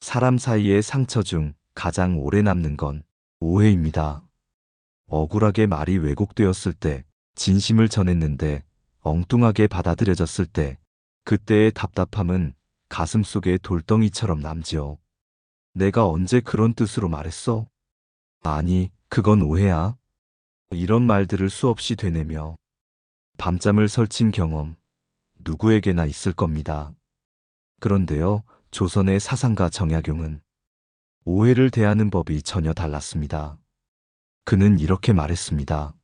사람 사이의 상처 중 가장 오래 남는 건 오해입니다. 억울하게 말이 왜곡되었을 때, 진심을 전했는데 엉뚱하게 받아들여졌을 때, 그때의 답답함은 가슴속에 돌덩이처럼 남지요. 내가 언제 그런 뜻으로 말했어? 아니, 그건 오해야. 이런 말들을 수없이 되뇌며 밤잠을 설친 경험, 누구에게나 있을 겁니다. 그런데요, 조선의 사상가 정약용은 오해를 대하는 법이 전혀 달랐습니다. 그는 이렇게 말했습니다.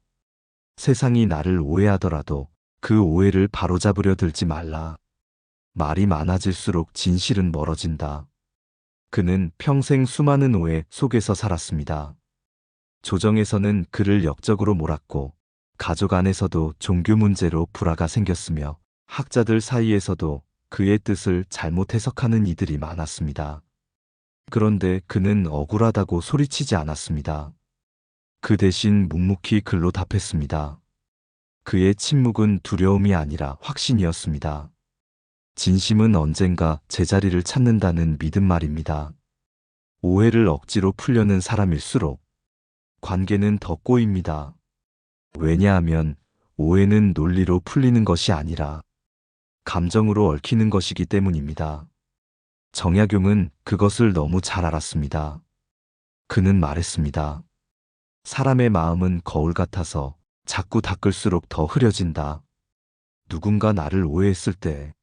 세상이 나를 오해하더라도 그 오해를 바로잡으려 들지 말라. 말이 많아질수록 진실은 멀어진다. 그는 평생 수많은 오해 속에서 살았습니다. 조정에서는 그를 역적으로 몰았고, 가족 안에서도 종교 문제로 불화가 생겼으며, 학자들 사이에서도 그의 뜻을 잘못 해석하는 이들이 많았습니다. 그런데 그는 억울하다고 소리치지 않았습니다. 그 대신 묵묵히 글로 답했습니다. 그의 침묵은 두려움이 아니라 확신이었습니다. 진심은 언젠가 제자리를 찾는다는 믿음 말입니다. 오해를 억지로 풀려는 사람일수록 관계는 더 꼬입니다. 왜냐하면 오해는 논리로 풀리는 것이 아니라 감정으로 얽히는 것이기 때문입니다. 정약용은 그것을 너무 잘 알았습니다. 그는 말했습니다. 사람의 마음은 거울 같아서 자꾸 닦을수록 더 흐려진다. 누군가 나를 오해했을 때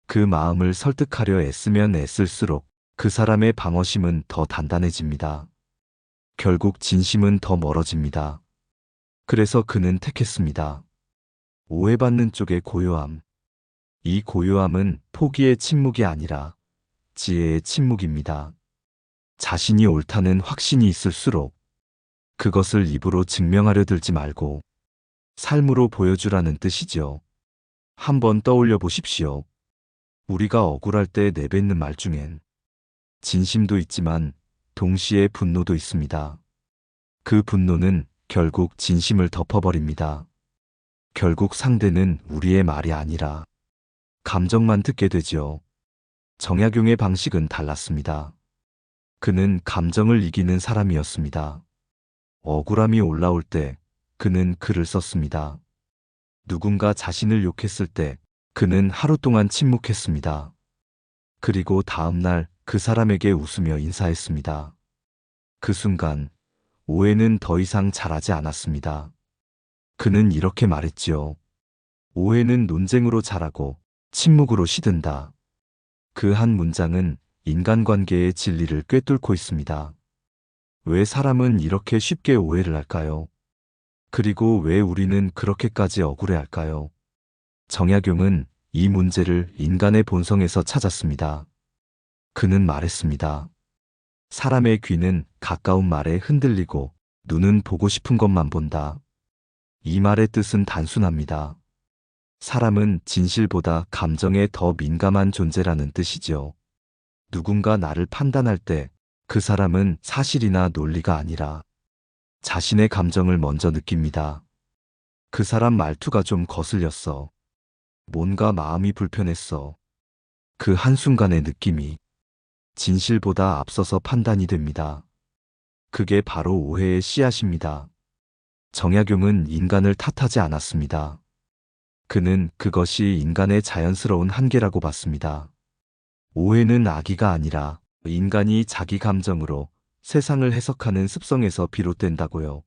그 마음을 설득하려 애쓰면 애쓸수록 그 사람의 방어심은 더 단단해집니다. 결국 진심은 더 멀어집니다. 그래서 그는 택했습니다. 오해받는 쪽의 고요함. 이 고요함은 포기의 침묵이 아니라 지혜의 침묵입니다. 자신이 옳다는 확신이 있을수록 그것을 입으로 증명하려 들지 말고 삶으로 보여주라는 뜻이죠. 한번 떠올려 보십시오. 우리가 억울할 때 내뱉는 말 중엔 진심도 있지만 동시에 분노도 있습니다. 그 분노는 결국 진심을 덮어버립니다. 결국 상대는 우리의 말이 아니라 감정만 듣게 되지요. 정약용의 방식은 달랐습니다. 그는 감정을 이기는 사람이었습니다. 억울함이 올라올 때 그는 글을 썼습니다. 누군가 자신을 욕했을 때 그는 하루 동안 침묵했습니다. 그리고 다음 날 그 사람에게 웃으며 인사했습니다. 그 순간 오해는 더 이상 자라지 않았습니다. 그는 이렇게 말했지요. 오해는 논쟁으로 자라고 침묵으로 시든다. 그 한 문장은 인간관계의 진리를 꿰뚫고 있습니다. 왜 사람은 이렇게 쉽게 오해를 할까요? 그리고 왜 우리는 그렇게까지 억울해할까요? 정약용은 이 문제를 인간의 본성에서 찾았습니다. 그는 말했습니다. 사람의 귀는 가까운 말에 흔들리고 눈은 보고 싶은 것만 본다. 이 말의 뜻은 단순합니다. 사람은 진실보다 감정에 더 민감한 존재라는 뜻이죠. 누군가 나를 판단할 때 그 사람은 사실이나 논리가 아니라 자신의 감정을 먼저 느낍니다. 그 사람 말투가 좀 거슬렸어. 뭔가 마음이 불편했어. 그 한순간의 느낌이 진실보다 앞서서 판단이 됩니다. 그게 바로 오해의 씨앗입니다. 정약용은 인간을 탓하지 않았습니다. 그는 그것이 인간의 자연스러운 한계라고 봤습니다. 오해는 악의가 아니라 인간이 자기 감정으로 세상을 해석하는 습성에서 비롯된다고요.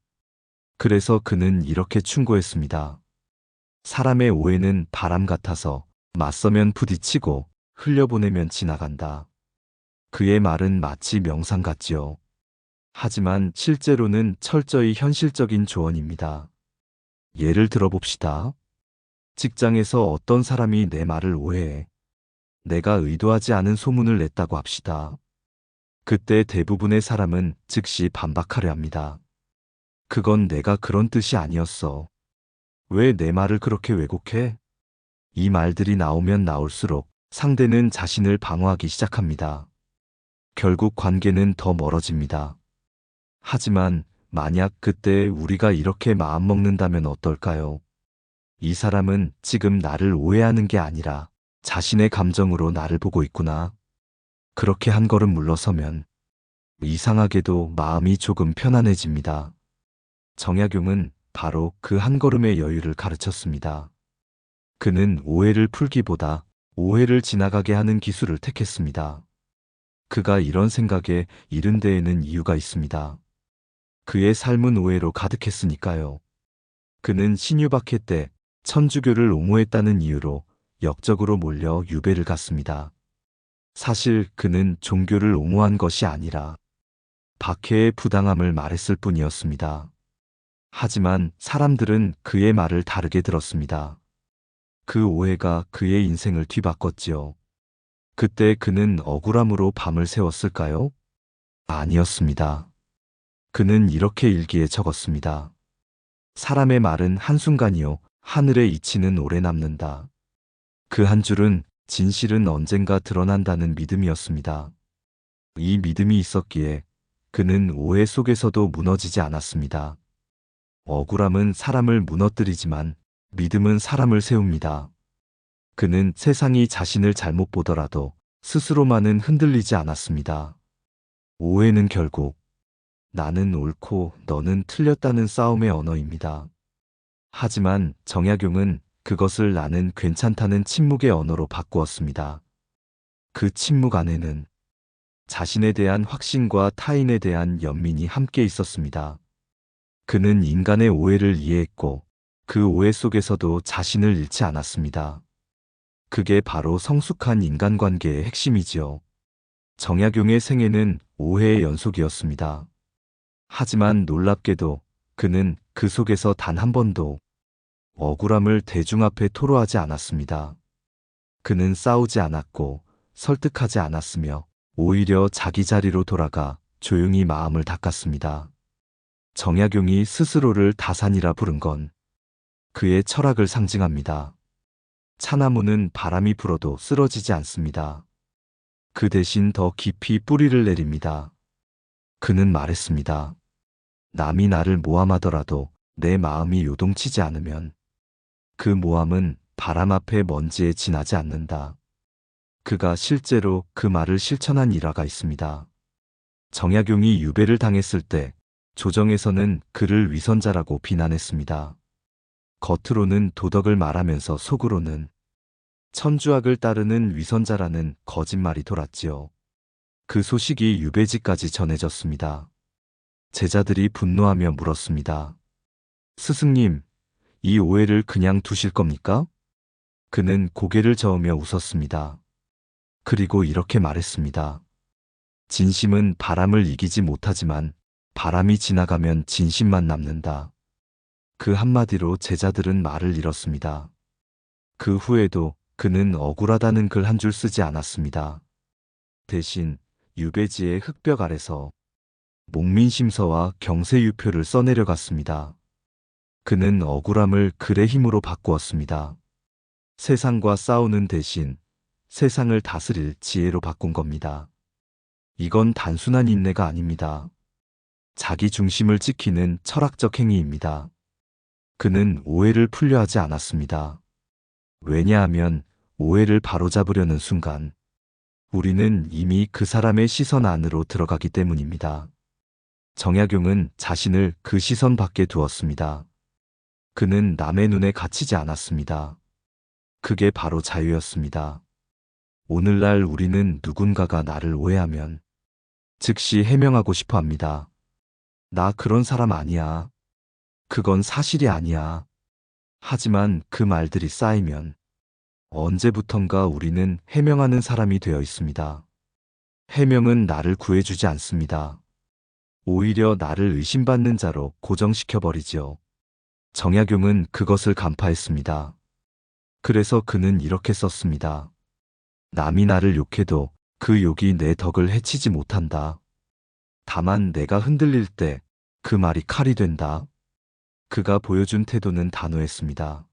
그래서 그는 이렇게 충고했습니다. 사람의 오해는 바람 같아서 맞서면 부딪히고 흘려보내면 지나간다. 그의 말은 마치 명상 같지요. 하지만 실제로는 철저히 현실적인 조언입니다. 예를 들어봅시다. 직장에서 어떤 사람이 내 말을 오해해. 내가 의도하지 않은 소문을 냈다고 합시다. 그때 대부분의 사람은 즉시 반박하려 합니다. 그건 내가 그런 뜻이 아니었어. 왜 내 말을 그렇게 왜곡해? 이 말들이 나오면 나올수록 상대는 자신을 방어하기 시작합니다. 결국 관계는 더 멀어집니다. 하지만 만약 그때 우리가 이렇게 마음먹는다면 어떨까요? 이 사람은 지금 나를 오해하는 게 아니라 자신의 감정으로 나를 보고 있구나. 그렇게 한 걸음 물러서면 이상하게도 마음이 조금 편안해집니다. 정약용은 바로 그 한 걸음의 여유를 가르쳤습니다. 그는 오해를 풀기보다 오해를 지나가게 하는 기술을 택했습니다. 그가 이런 생각에 이른 데에는 이유가 있습니다. 그의 삶은 오해로 가득했으니까요. 그는 신유박해 때 천주교를 옹호했다는 이유로 역적으로 몰려 유배를 갔습니다. 사실 그는 종교를 옹호한 것이 아니라 박해의 부당함을 말했을 뿐이었습니다. 하지만 사람들은 그의 말을 다르게 들었습니다. 그 오해가 그의 인생을 뒤바꿨지요. 그때 그는 억울함으로 밤을 새웠을까요? 아니었습니다. 그는 이렇게 일기에 적었습니다. 사람의 말은 한순간이요, 하늘의 이치는 오래 남는다. 그 한 줄은 진실은 언젠가 드러난다는 믿음이었습니다. 이 믿음이 있었기에 그는 오해 속에서도 무너지지 않았습니다. 억울함은 사람을 무너뜨리지만 믿음은 사람을 세웁니다. 그는 세상이 자신을 잘못 보더라도 스스로만은 흔들리지 않았습니다. 오해는 결국 나는 옳고 너는 틀렸다는 싸움의 언어입니다. 하지만 정약용은 그것을 나는 괜찮다는 침묵의 언어로 바꾸었습니다. 그 침묵 안에는 자신에 대한 확신과 타인에 대한 연민이 함께 있었습니다. 그는 인간의 오해를 이해했고 그 오해 속에서도 자신을 잃지 않았습니다. 그게 바로 성숙한 인간관계의 핵심이지요. 정약용의 생애는 오해의 연속이었습니다. 하지만 놀랍게도 그는 그 속에서 단 한 번도 억울함을 대중 앞에 토로하지 않았습니다. 그는 싸우지 않았고 설득하지 않았으며 오히려 자기 자리로 돌아가 조용히 마음을 닦았습니다. 정약용이 스스로를 다산이라 부른 건 그의 철학을 상징합니다. 차나무는 바람이 불어도 쓰러지지 않습니다. 그 대신 더 깊이 뿌리를 내립니다. 그는 말했습니다. 남이 나를 모함하더라도 내 마음이 요동치지 않으면 그 모함은 바람 앞에 먼지에 지나지 않는다. 그가 실제로 그 말을 실천한 일화가 있습니다. 정약용이 유배를 당했을 때 조정에서는 그를 위선자라고 비난했습니다. 겉으로는 도덕을 말하면서 속으로는 천주학을 따르는 위선자라는 거짓말이 돌았지요. 그 소식이 유배지까지 전해졌습니다. 제자들이 분노하며 물었습니다. 스승님, 이 오해를 그냥 두실 겁니까? 그는 고개를 저으며 웃었습니다. 그리고 이렇게 말했습니다. 진심은 바람을 이기지 못하지만 바람이 지나가면 진심만 남는다. 그 한마디로 제자들은 말을 잃었습니다. 그 후에도 그는 억울하다는 글 한 줄 쓰지 않았습니다. 대신 유배지의 흙벽 아래서 목민심서와 경세유표를 써내려갔습니다. 그는 억울함을 글의 힘으로 바꾸었습니다. 세상과 싸우는 대신 세상을 다스릴 지혜로 바꾼 겁니다. 이건 단순한 인내가 아닙니다. 자기 중심을 지키는 철학적 행위입니다. 그는 오해를 풀려 하지 않았습니다. 왜냐하면 오해를 바로잡으려는 순간 우리는 이미 그 사람의 시선 안으로 들어가기 때문입니다. 정약용은 자신을 그 시선 밖에 두었습니다. 그는 남의 눈에 갇히지 않았습니다. 그게 바로 자유였습니다. 오늘날 우리는 누군가가 나를 오해하면 즉시 해명하고 싶어 합니다. 나 그런 사람 아니야. 그건 사실이 아니야. 하지만 그 말들이 쌓이면 언제부턴가 우리는 해명하는 사람이 되어 있습니다. 해명은 나를 구해주지 않습니다. 오히려 나를 의심받는 자로 고정시켜버리지요. 정약용은 그것을 간파했습니다. 그래서 그는 이렇게 썼습니다. 남이 나를 욕해도 그 욕이 내 덕을 해치지 못한다. 다만 내가 흔들릴 때 그 말이 칼이 된다. 그가 보여준 태도는 단호했습니다.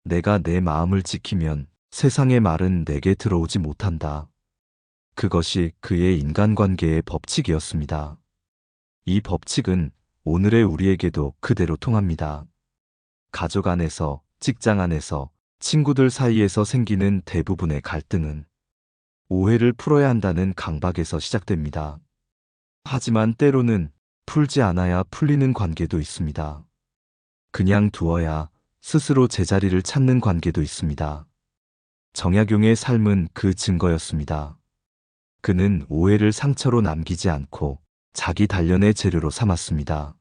내가 내 마음을 지키면 세상의 말은 내게 들어오지 못한다. 그것이 그의 인간관계의 법칙이었습니다. 이 법칙은 오늘의 우리에게도 그대로 통합니다. 가족 안에서, 직장 안에서, 친구들 사이에서 생기는 대부분의 갈등은 오해를 풀어야 한다는 강박에서 시작됩니다. 하지만 때로는 풀지 않아야 풀리는 관계도 있습니다. 그냥 두어야 스스로 제자리를 찾는 관계도 있습니다. 정약용의 삶은 그 증거였습니다. 그는 오해를 상처로 남기지 않고 자기 단련의 재료로 삼았습니다.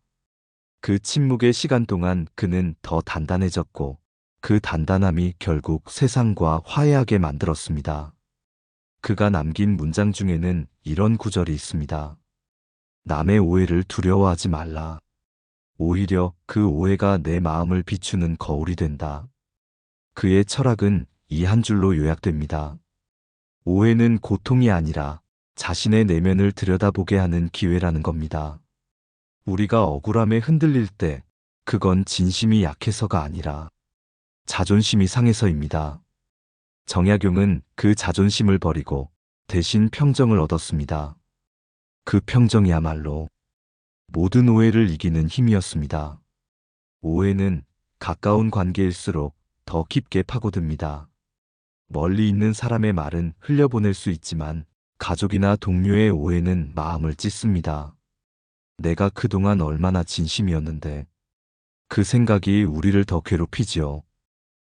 그 침묵의 시간 동안 그는 더 단단해졌고 그 단단함이 결국 세상과 화해하게 만들었습니다. 그가 남긴 문장 중에는 이런 구절이 있습니다. 남의 오해를 두려워하지 말라. 오히려 그 오해가 내 마음을 비추는 거울이 된다. 그의 철학은 이 한 줄로 요약됩니다. 오해는 고통이 아니라 자신의 내면을 들여다보게 하는 기회라는 겁니다. 우리가 억울함에 흔들릴 때 그건 진심이 약해서가 아니라 자존심이 상해서입니다. 정약용은 그 자존심을 버리고 대신 평정을 얻었습니다. 그 평정이야말로 모든 오해를 이기는 힘이었습니다. 오해는 가까운 관계일수록 더 깊게 파고듭니다. 멀리 있는 사람의 말은 흘려보낼 수 있지만 가족이나 동료의 오해는 마음을 찢습니다. 내가 그동안 얼마나 진심이었는데 그 생각이 우리를 더 괴롭히지요.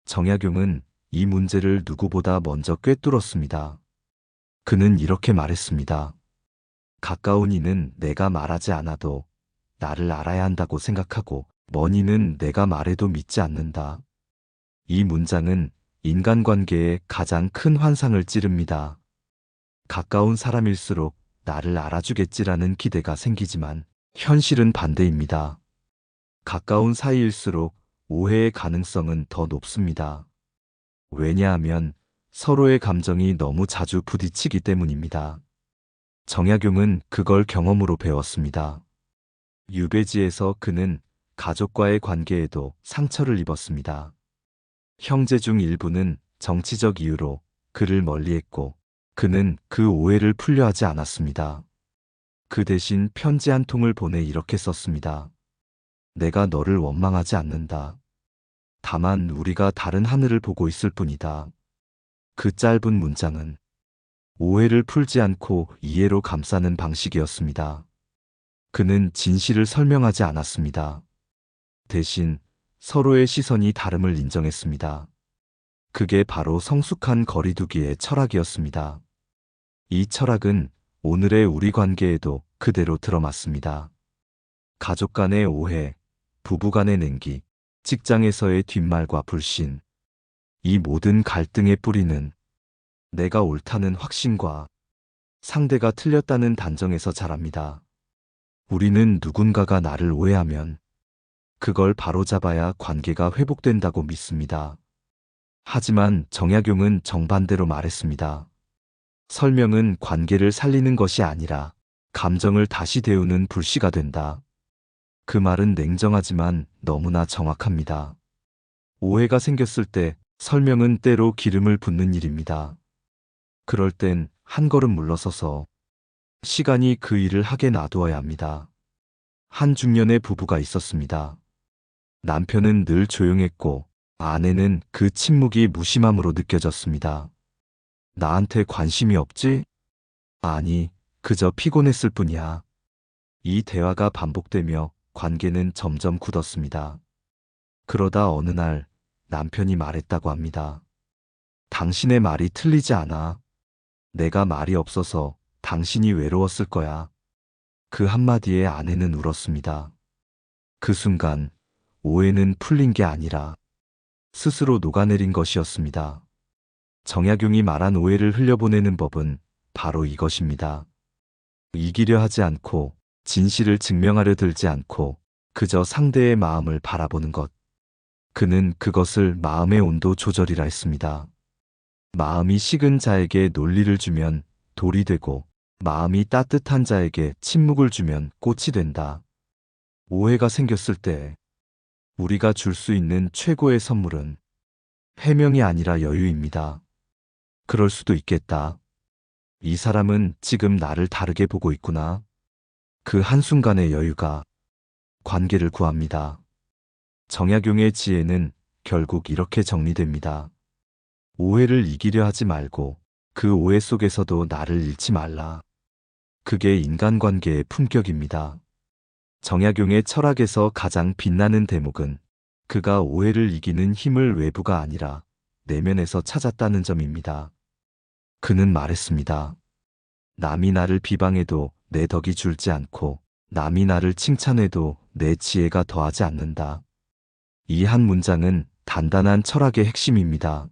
정약용은 이 문제를 누구보다 먼저 꿰뚫었습니다. 그는 이렇게 말했습니다. 가까운 이는 내가 말하지 않아도 나를 알아야 한다고 생각하고 먼 이는 내가 말해도 믿지 않는다. 이 문장은 인간관계에 가장 큰 환상을 찌릅니다. 가까운 사람일수록 나를 알아주겠지라는 기대가 생기지만 현실은 반대입니다. 가까운 사이일수록 오해의 가능성은 더 높습니다. 왜냐하면 서로의 감정이 너무 자주 부딪히기 때문입니다. 정약용은 그걸 경험으로 배웠습니다. 유배지에서 그는 가족과의 관계에도 상처를 입었습니다. 형제 중 일부는 정치적 이유로 그를 멀리했고 그는 그 오해를 풀려하지 않았습니다. 그 대신 편지 한 통을 보내 이렇게 썼습니다. 내가 너를 원망하지 않는다. 다만 우리가 다른 하늘을 보고 있을 뿐이다. 그 짧은 문장은 오해를 풀지 않고 이해로 감싸는 방식이었습니다. 그는 진실을 설명하지 않았습니다. 대신 서로의 시선이 다름을 인정했습니다. 그게 바로 성숙한 거리두기의 철학이었습니다. 이 철학은 오늘의 우리 관계에도 그대로 들어맞습니다. 가족 간의 오해, 부부 간의 냉기, 직장에서의 뒷말과 불신, 이 모든 갈등의 뿌리는 내가 옳다는 확신과 상대가 틀렸다는 단정에서 자랍니다. 우리는 누군가가 나를 오해하면 그걸 바로잡아야 관계가 회복된다고 믿습니다. 하지만 정약용은 정반대로 말했습니다. 설명은 관계를 살리는 것이 아니라 감정을 다시 데우는 불씨가 된다. 그 말은 냉정하지만 너무나 정확합니다. 오해가 생겼을 때 설명은 때로 기름을 붓는 일입니다. 그럴 땐 한 걸음 물러서서 시간이 그 일을 하게 놔두어야 합니다. 한 중년의 부부가 있었습니다. 남편은 늘 조용했고 아내는 그 침묵이 무심함으로 느껴졌습니다. 나한테 관심이 없지? 아니, 그저 피곤했을 뿐이야. 이 대화가 반복되며 관계는 점점 굳었습니다. 그러다 어느 날 남편이 말했다고 합니다. 당신의 말이 틀리지 않아. 내가 말이 없어서 당신이 외로웠을 거야. 그 한마디에 아내는 울었습니다. 그 순간 오해는 풀린 게 아니라 스스로 녹아내린 것이었습니다. 정약용이 말한 오해를 흘려보내는 법은 바로 이것입니다. 이기려 하지 않고 진실을 증명하려 들지 않고 그저 상대의 마음을 바라보는 것. 그는 그것을 마음의 온도 조절이라 했습니다. 마음이 식은 자에게 논리를 주면 돌이 되고 마음이 따뜻한 자에게 침묵을 주면 꽃이 된다. 오해가 생겼을 때 우리가 줄 수 있는 최고의 선물은 해명이 아니라 여유입니다. 그럴 수도 있겠다. 이 사람은 지금 나를 다르게 보고 있구나. 그 한순간의 여유가 관계를 구합니다. 정약용의 지혜는 결국 이렇게 정리됩니다. 오해를 이기려 하지 말고 그 오해 속에서도 나를 잃지 말라. 그게 인간관계의 품격입니다. 정약용의 철학에서 가장 빛나는 대목은 그가 오해를 이기는 힘을 외부가 아니라 내면에서 찾았다는 점입니다. 그는 말했습니다. 남이 나를 비방해도 내 덕이 줄지 않고 남이 나를 칭찬해도 내 지혜가 더하지 않는다. 이 한 문장은 단단한 철학의 핵심입니다.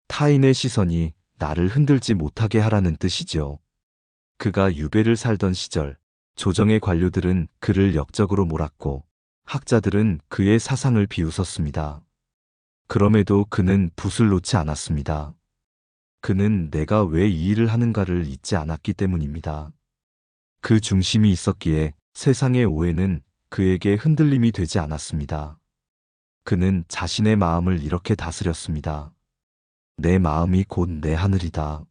타인의 시선이 나를 흔들지 못하게 하라는 뜻이죠. 그가 유배를 살던 시절 조정의 관료들은 그를 역적으로 몰았고 학자들은 그의 사상을 비웃었습니다. 그럼에도 그는 붓을 놓지 않았습니다. 그는 내가 왜 이 일을 하는가를 잊지 않았기 때문입니다. 그 중심이 있었기에 세상의 오해는 그에게 흔들림이 되지 않았습니다. 그는 자신의 마음을 이렇게 다스렸습니다. 내 마음이 곧 내 하늘이다.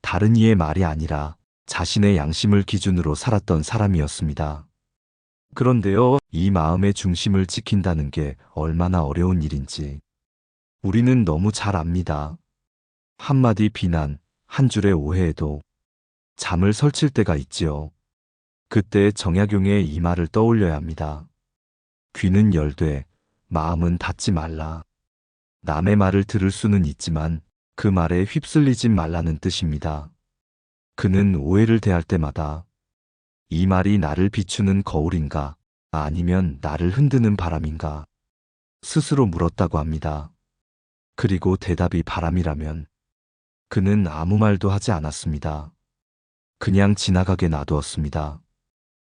다른 이의 말이 아니라 자신의 양심을 기준으로 살았던 사람이었습니다. 그런데요, 이 마음의 중심을 지킨다는 게 얼마나 어려운 일인지 우리는 너무 잘 압니다. 한마디 비난, 한 줄의 오해에도 잠을 설칠 때가 있지요. 그때 정약용의 이 말을 떠올려야 합니다. 귀는 열되 마음은 닫지 말라. 남의 말을 들을 수는 있지만 그 말에 휩쓸리지 말라는 뜻입니다. 그는 오해를 대할 때마다 이 말이 나를 비추는 거울인가 아니면 나를 흔드는 바람인가 스스로 물었다고 합니다. 그리고 대답이 바람이라면 그는 아무 말도 하지 않았습니다. 그냥 지나가게 놔두었습니다.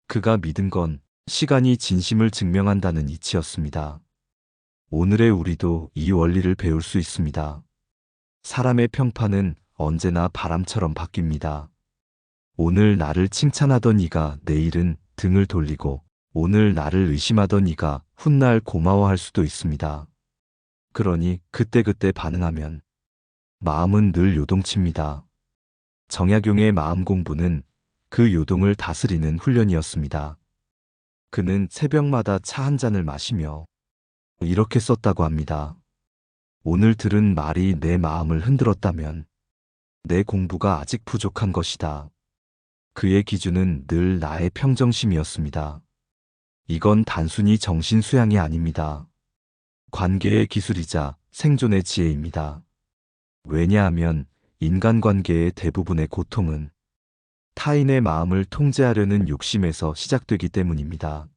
그가 믿은 건 시간이 진심을 증명한다는 이치였습니다. 오늘의 우리도 이 원리를 배울 수 있습니다. 사람의 평판은 언제나 바람처럼 바뀝니다. 오늘 나를 칭찬하던 이가 내일은 등을 돌리고 오늘 나를 의심하던 이가 훗날 고마워할 수도 있습니다. 그러니 그때그때 반응하면 마음은 늘 요동칩니다. 정약용의 마음 공부는 그 요동을 다스리는 훈련이었습니다. 그는 새벽마다 차 한 잔을 마시며 이렇게 썼다고 합니다. 오늘 들은 말이 내 마음을 흔들었다면 내 공부가 아직 부족한 것이다. 그의 기준은 늘 나의 평정심이었습니다. 이건 단순히 정신 수양이 아닙니다. 관계의 기술이자 생존의 지혜입니다. 왜냐하면 인간관계의 대부분의 고통은 타인의 마음을 통제하려는 욕심에서 시작되기 때문입니다.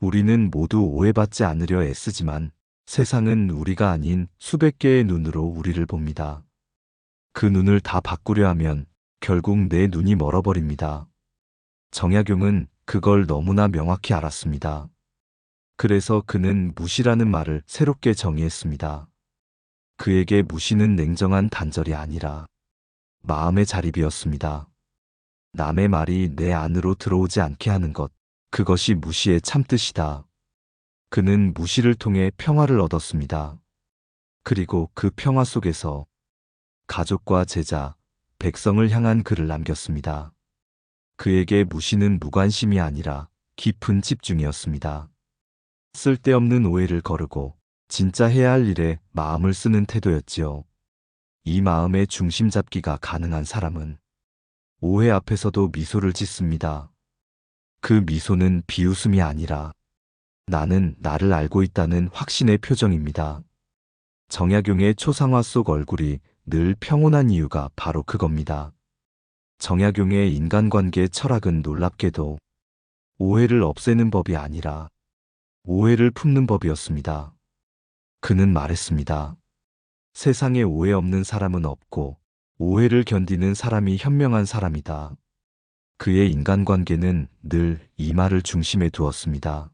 우리는 모두 오해받지 않으려 애쓰지만 세상은 우리가 아닌 수백 개의 눈으로 우리를 봅니다. 그 눈을 다 바꾸려 하면 결국 내 눈이 멀어버립니다. 정약용은 그걸 너무나 명확히 알았습니다. 그래서 그는 무시라는 말을 새롭게 정의했습니다. 그에게 무시는 냉정한 단절이 아니라 마음의 자립이었습니다. 남의 말이 내 안으로 들어오지 않게 하는 것, 그것이 무시의 참뜻이다. 그는 무시를 통해 평화를 얻었습니다. 그리고 그 평화 속에서 가족과 제자, 백성을 향한 글을 남겼습니다. 그에게 무시는 무관심이 아니라 깊은 집중이었습니다. 쓸데없는 오해를 거르고 진짜 해야 할 일에 마음을 쓰는 태도였지요. 이 마음의 중심 잡기가 가능한 사람은 오해 앞에서도 미소를 짓습니다. 그 미소는 비웃음이 아니라 나는 나를 알고 있다는 확신의 표정입니다. 정약용의 초상화 속 얼굴이 늘 평온한 이유가 바로 그겁니다. 정약용의 인간관계 철학은 놀랍게도 오해를 없애는 법이 아니라 오해를 품는 법이었습니다. 그는 말했습니다. 세상에 오해 없는 사람은 없고 오해를 견디는 사람이 현명한 사람이다. 그의 인간관계는 늘 이 말을 중심에 두었습니다.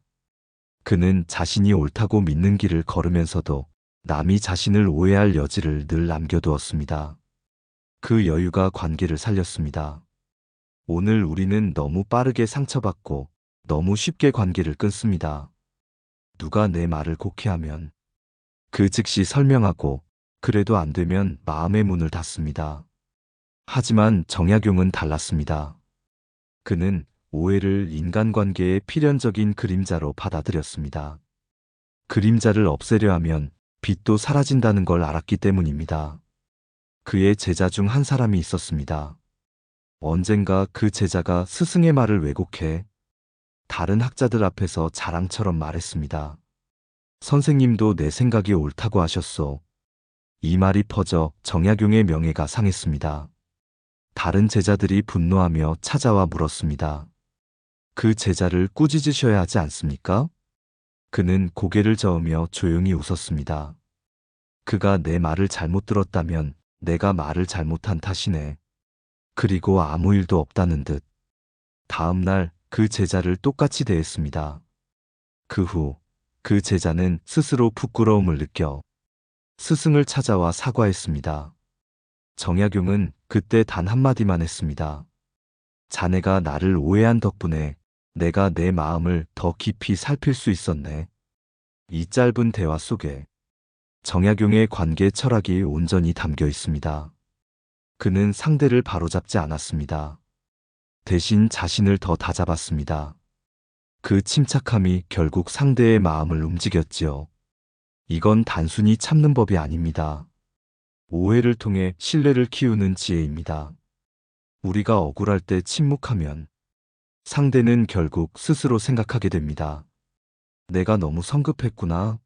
그는 자신이 옳다고 믿는 길을 걸으면서도 남이 자신을 오해할 여지를 늘 남겨두었습니다. 그 여유가 관계를 살렸습니다. 오늘 우리는 너무 빠르게 상처받고 너무 쉽게 관계를 끊습니다. 누가 내 말을 곡해하면 그 즉시 설명하고 그래도 안 되면 마음의 문을 닫습니다. 하지만 정약용은 달랐습니다. 그는 오해를 인간관계의 필연적인 그림자로 받아들였습니다. 그림자를 없애려 하면 빛도 사라진다는 걸 알았기 때문입니다. 그의 제자 중 한 사람이 있었습니다. 언젠가 그 제자가 스승의 말을 왜곡해 다른 학자들 앞에서 자랑처럼 말했습니다. 선생님도 내 생각이 옳다고 하셨소. 이 말이 퍼져 정약용의 명예가 상했습니다. 다른 제자들이 분노하며 찾아와 물었습니다. 그 제자를 꾸짖으셔야 하지 않습니까? 그는 고개를 저으며 조용히 웃었습니다. 그가 내 말을 잘못 들었다면 내가 말을 잘못한 탓이네. 그리고 아무 일도 없다는 듯. 다음 날 그 제자를 똑같이 대했습니다. 그 후 그 제자는 스스로 부끄러움을 느껴 스승을 찾아와 사과했습니다. 정약용은 그때 단 한마디만 했습니다. 자네가 나를 오해한 덕분에 내가 내 마음을 더 깊이 살필 수 있었네. 이 짧은 대화 속에 정약용의 관계 철학이 온전히 담겨 있습니다. 그는 상대를 바로잡지 않았습니다. 대신 자신을 더 다잡았습니다. 그 침착함이 결국 상대의 마음을 움직였지요. 이건 단순히 참는 법이 아닙니다. 오해를 통해 신뢰를 키우는 지혜입니다. 우리가 억울할 때 침묵하면 상대는 결국 스스로 생각하게 됩니다. 내가 너무 성급했구나.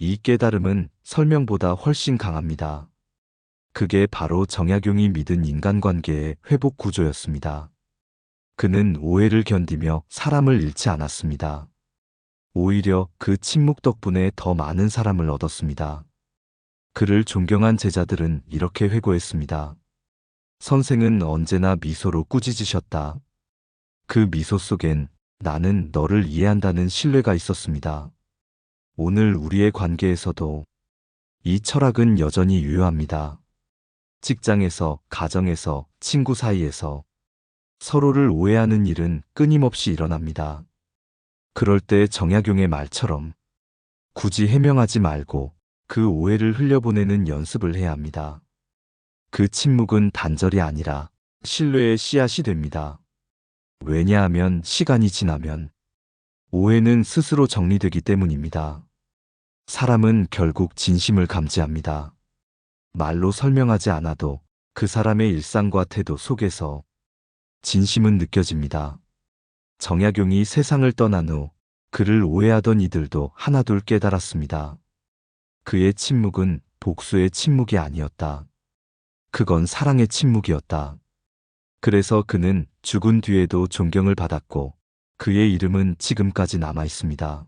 이 깨달음은 설명보다 훨씬 강합니다. 그게 바로 정약용이 믿은 인간관계의 회복 구조였습니다. 그는 오해를 견디며 사람을 잃지 않았습니다. 오히려 그 침묵 덕분에 더 많은 사람을 얻었습니다. 그를 존경한 제자들은 이렇게 회고했습니다. 선생은 언제나 미소로 꾸짖으셨다. 그 미소 속엔 나는 너를 이해한다는 신뢰가 있었습니다. 오늘 우리의 관계에서도 이 철학은 여전히 유효합니다. 직장에서, 가정에서, 친구 사이에서 서로를 오해하는 일은 끊임없이 일어납니다. 그럴 때 정약용의 말처럼 굳이 해명하지 말고 그 오해를 흘려보내는 연습을 해야 합니다. 그 침묵은 단절이 아니라 신뢰의 씨앗이 됩니다. 왜냐하면 시간이 지나면 오해는 스스로 정리되기 때문입니다. 사람은 결국 진심을 감지합니다. 말로 설명하지 않아도 그 사람의 일상과 태도 속에서 진심은 느껴집니다. 정약용이 세상을 떠난 후 그를 오해하던 이들도 하나둘 깨달았습니다. 그의 침묵은 복수의 침묵이 아니었다. 그건 사랑의 침묵이었다. 그래서 그는 죽은 뒤에도 존경을 받았고 그의 이름은 지금까지 남아 있습니다.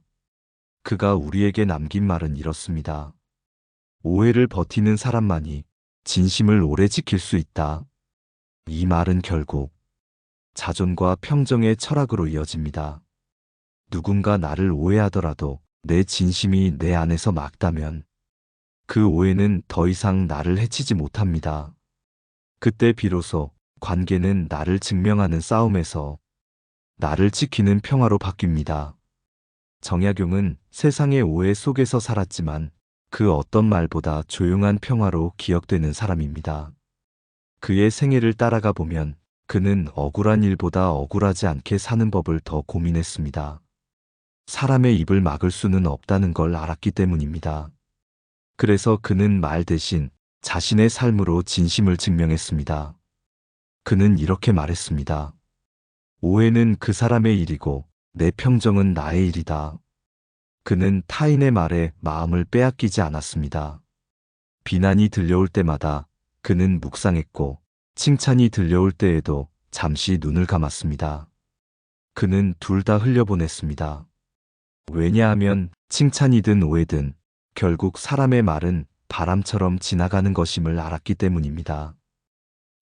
그가 우리에게 남긴 말은 이렇습니다. 오해를 버티는 사람만이 진심을 오래 지킬 수 있다. 이 말은 결국 자존과 평정의 철학으로 이어집니다. 누군가 나를 오해하더라도 내 진심이 내 안에서 막다면 그 오해는 더 이상 나를 해치지 못합니다. 그때 비로소 관계는 나를 증명하는 싸움에서 나를 지키는 평화로 바뀝니다. 정약용은 세상의 오해 속에서 살았지만 그 어떤 말보다 조용한 평화로 기억되는 사람입니다. 그의 생애를 따라가 보면 그는 억울한 일보다 억울하지 않게 사는 법을 더 고민했습니다. 사람의 입을 막을 수는 없다는 걸 알았기 때문입니다. 그래서 그는 말 대신 자신의 삶으로 진심을 증명했습니다. 그는 이렇게 말했습니다. 오해는 그 사람의 일이고 내 평정은 나의 일이다. 그는 타인의 말에 마음을 빼앗기지 않았습니다. 비난이 들려올 때마다 그는 묵상했고 칭찬이 들려올 때에도 잠시 눈을 감았습니다. 그는 둘 다 흘려보냈습니다. 왜냐하면 칭찬이든 오해든 결국 사람의 말은 바람처럼 지나가는 것임을 알았기 때문입니다.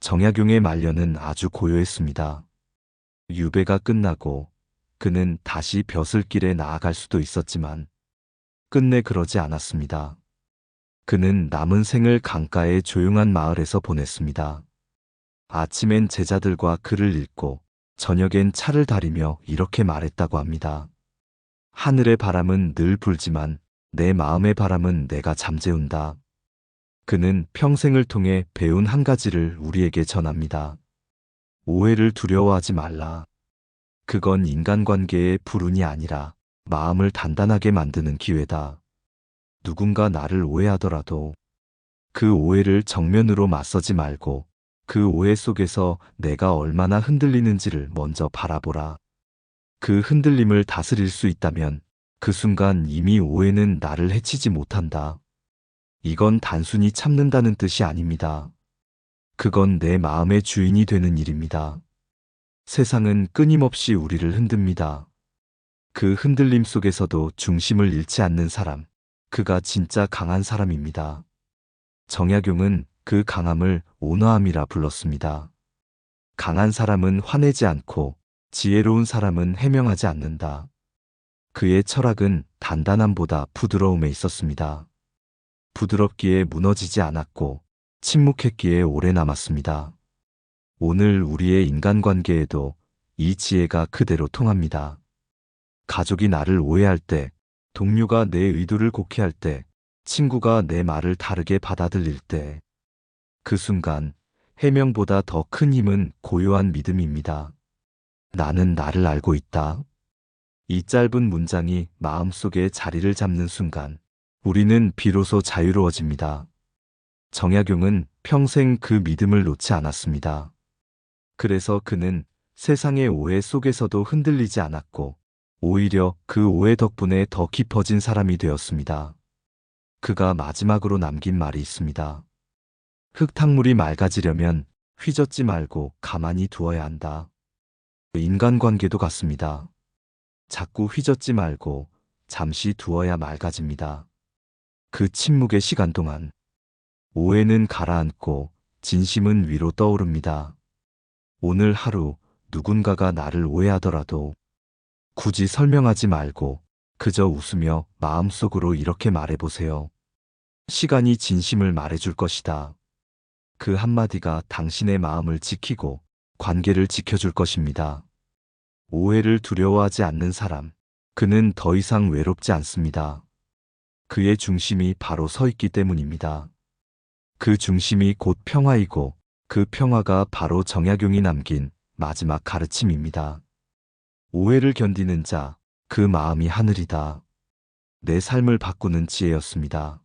정약용의 말년은 아주 고요했습니다. 유배가 끝나고 그는 다시 벼슬길에 나아갈 수도 있었지만 끝내 그러지 않았습니다. 그는 남은 생을 강가의 조용한 마을에서 보냈습니다. 아침엔 제자들과 글을 읽고 저녁엔 차를 다리며 이렇게 말했다고 합니다. 하늘의 바람은 늘 불지만 내 마음의 바람은 내가 잠재운다. 그는 평생을 통해 배운 한 가지를 우리에게 전합니다. 오해를 두려워하지 말라. 그건 인간관계의 불운이 아니라 마음을 단단하게 만드는 기회다. 누군가 나를 오해하더라도 그 오해를 정면으로 맞서지 말고 그 오해 속에서 내가 얼마나 흔들리는지를 먼저 바라보라. 그 흔들림을 다스릴 수 있다면 그 순간 이미 오해는 나를 해치지 못한다. 이건 단순히 참는다는 뜻이 아닙니다. 그건 내 마음의 주인이 되는 일입니다. 세상은 끊임없이 우리를 흔듭니다. 그 흔들림 속에서도 중심을 잃지 않는 사람, 그가 진짜 강한 사람입니다. 정약용은 그 강함을 온화함이라 불렀습니다. 강한 사람은 화내지 않고 지혜로운 사람은 해명하지 않는다. 그의 철학은 단단함보다 부드러움에 있었습니다. 부드럽기에 무너지지 않았고 침묵했기에 오래 남았습니다. 오늘 우리의 인간관계에도 이 지혜가 그대로 통합니다. 가족이 나를 오해할 때, 동료가 내 의도를 곡해할 때, 친구가 내 말을 다르게 받아들일 때, 그 순간 해명보다 더 큰 힘은 고요한 믿음입니다. 나는 나를 알고 있다. 이 짧은 문장이 마음속에 자리를 잡는 순간 우리는 비로소 자유로워집니다. 정약용은 평생 그 믿음을 놓지 않았습니다. 그래서 그는 세상의 오해 속에서도 흔들리지 않았고 오히려 그 오해 덕분에 더 깊어진 사람이 되었습니다. 그가 마지막으로 남긴 말이 있습니다. 흙탕물이 맑아지려면 휘젓지 말고 가만히 두어야 한다. 인간관계도 같습니다. 자꾸 휘젓지 말고 잠시 두어야 맑아집니다. 그 침묵의 시간 동안 오해는 가라앉고 진심은 위로 떠오릅니다. 오늘 하루 누군가가 나를 오해하더라도 굳이 설명하지 말고 그저 웃으며 마음속으로 이렇게 말해보세요. 시간이 진심을 말해줄 것이다. 그 한마디가 당신의 마음을 지키고 관계를 지켜줄 것입니다. 오해를 두려워하지 않는 사람, 그는 더 이상 외롭지 않습니다. 그의 중심이 바로 서 있기 때문입니다. 그 중심이 곧 평화이고 그 평화가 바로 정약용이 남긴 마지막 가르침입니다. 오해를 견디는 자, 그 마음이 하늘이다. 내 삶을 바꾸는 지혜였습니다.